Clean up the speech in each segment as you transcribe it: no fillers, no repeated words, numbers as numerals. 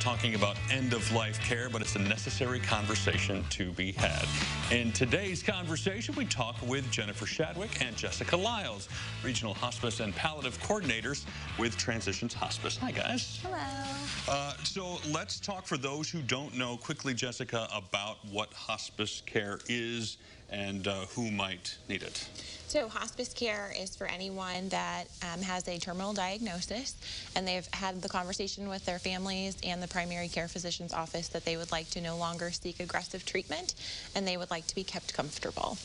talking about end-of-life care, but it's a necessary conversation to be had. In today's conversation, we talk with Jennifer Shadwick and Jessica Lyles, Regional Hospice and Palliative Coordinators with Transitions Hospice. Hi, guys. Hello. So let's talk, for those who don't know, quickly, Jessica, about what hospice care is and who might need it. So hospice care is for anyone that has a terminal diagnosis and they've had the conversation with their families and the primary care physician's office that they would like to no longer seek aggressive treatment and they would like to be kept comfortable.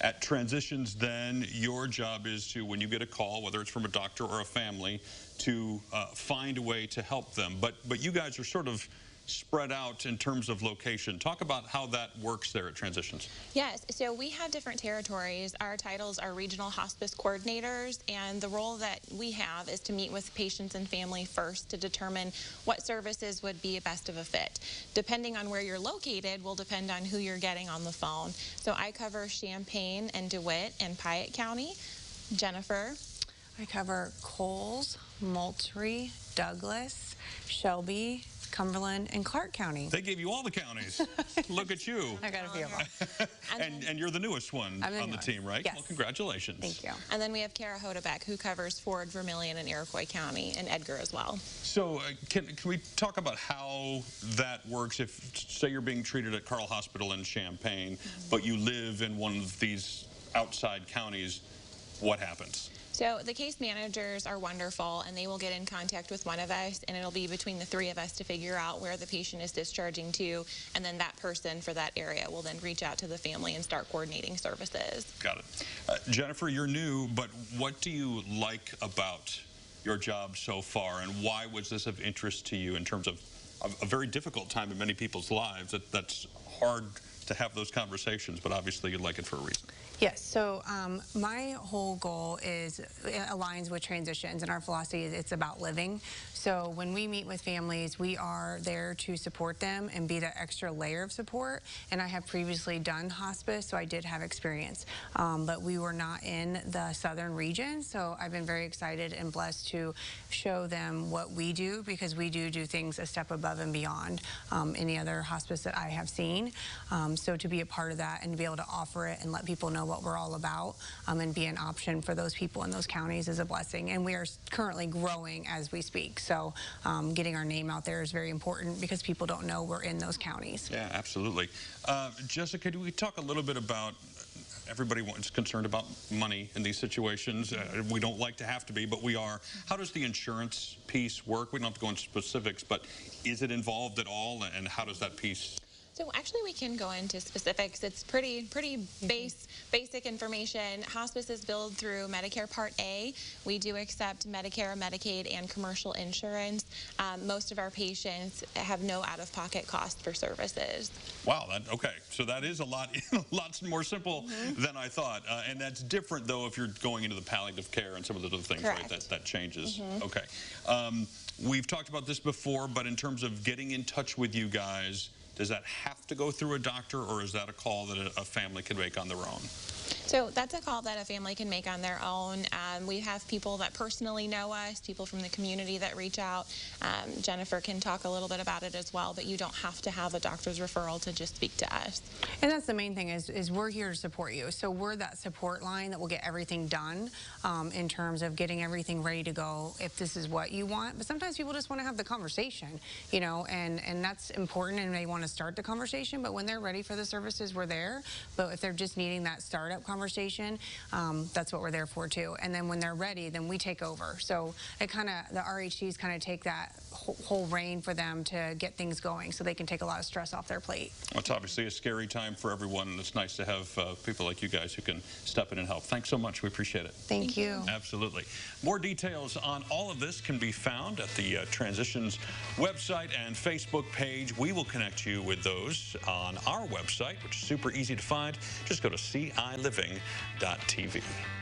At Transitions, then, your job is to, when you get a call, whether it's from a doctor or a family, to find a way to help them. But you guys are sort of spread out in terms of location. Talk about how that works there at Transitions. Yes, so we have different territories. Our titles are regional hospice coordinators, and the role that we have is to meet with patients and family first to determine what services would be best of a fit. Depending on where you're located will depend on who you're getting on the phone. So I cover Champaign and DeWitt and Piatt County. Jennifer? I cover Coles, Moultrie, Douglas, Shelby, Cumberland, and Clark County. They gave you all the counties. Look at you. I got a few of them. And you're the newest one on the team, right? Yes. Well, congratulations. Thank you. And then we have Kara Hodebeck, who covers Ford, Vermilion, and Iroquois County, and Edgar as well. So can we talk about how that works? If, say, you're being treated at Carle Hospital in Champaign, but you live in one of these outside counties, what happens? So the case managers are wonderful, and they will get in contact with one of us, and it'll be between the three of us to figure out where the patient is discharging to, and then that person for that area will then reach out to the family and start coordinating services. Got it. Jennifer, you're new, but what do you like about your job so far, and why was this of interest to you in terms of a very difficult time in many people's lives? That's hard to have those conversations, but obviously you like it for a reason. Yes, so my whole goal aligns with Transitions, and our philosophy is it's about living. So when we meet with families, we are there to support them and be that extra layer of support. And I have previously done hospice, so I did have experience. But we were not in the southern region, so I've been very excited and blessed to show them what we do, because we do things a step above and beyond any other hospice that I have seen. So to be a part of that and to be able to offer it and let people know what we're all about and be an option for those people in those counties is a blessing. And we are currently growing as we speak. So getting our name out there is very important because people don't know we're in those counties. Yeah, absolutely. Jessica, do we talk a little bit about, everybody is concerned about money in these situations. We don't like to have to be, but we are. How does the insurance piece work? We don't have to go into specifics, but is it involved at all, and how does that piece? So actually we can go into specifics. It's pretty basic information. Hospice is billed through Medicare Part A. We do accept Medicare, Medicaid, and commercial insurance. Most of our patients have no out-of-pocket cost for services. Wow, okay. So that is a lot more simple than I thought. And that's different, though, if you're going into the palliative care and some of the other things, correct, right? That changes. Okay. We've talked about this before, but in terms of getting in touch with you guys, does that have to go through a doctor, or is that a call that a family can make on their own? So that's a call that a family can make on their own. We have people that personally know us, people from the community that reach out. Jennifer can talk a little bit about it as well, but you don't have to have a doctor's referral to just speak to us. And that's the main thing is we're here to support you. So we're that support line that will get everything done in terms of getting everything ready to go if this is what you want. But sometimes people just want to have the conversation, you know, and that's important, and they want to start the conversation. But when they're ready for the services, we're there. But if they're just needing that startup conversation, that's what we're there for too. And then when they're ready, then we take over. So it the RHCs kind of take that whole reign for them to get things going, so they can take a lot of stress off their plate. Well, it's obviously a scary time for everyone, and it's nice to have people like you guys who can step in and help. Thanks so much. We appreciate it. Thank you. Absolutely. More details on all of this can be found at the Transitions website and Facebook page. We will connect you with those on our website, which is super easy to find. Just go to CILiving.tv.